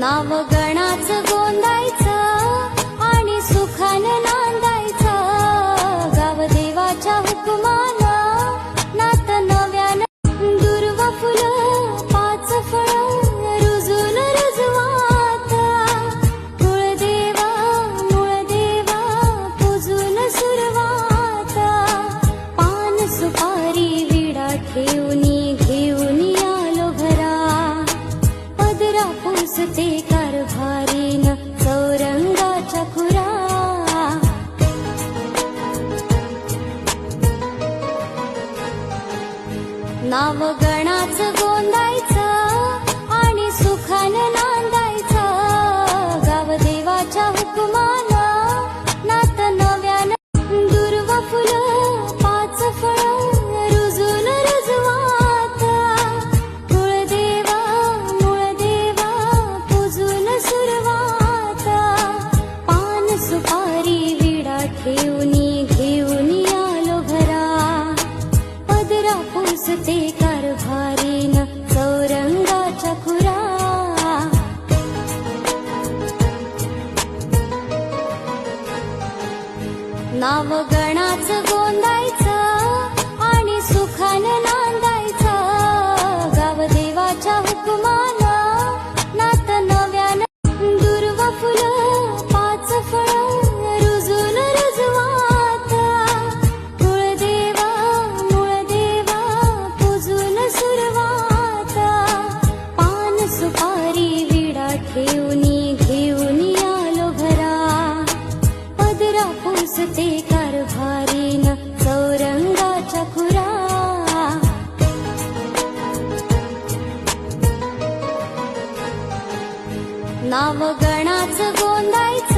नाव गणाचं गोंदायचं आणि सुखानं नांदायचं, गाव देवाच्या हुकुमानं नात नव्यानं दुर्वा फुलं पाच फळं रुजून रुजवात, कुळदेवा मूळदेवा पूजून सुरवात, पान सुपारी विडा ठेवूनी घेऊन आलो घरा, पदरा पुसते कारभारीन चौरंगाच्या खुरा, नाव गणाचं गोंदायचं आणि सुखानं नांदायचं, गाव देवाच्या हुकुमानं नात नव्यानं दुर्वा फुलं पाच फळं रुजून रुजवात, कुळदेवा मूळदेवा पूजून सुरवात, पान सुपारी विडा ठेवूनी घेऊन आलो घरा, पदरा पुसते कारभारीन चौरंगाच्या खुरा, नाव गणाचं गोंदायचं आणि सुखानं नांदायचं, गाव देवाच्या हुकुमानं नात नव्यानं दुर्वा फुलं पाच फळं रुजून रुजवात, कुळदेवा मूळदेवा पूजून सुरवात, पान सुपारी विडा ठेवूनी घेऊन आलो घरा, पदरा पुसते कारभारीन चौरंगाच्या खुरा, नाव गणाचं गोंदायचं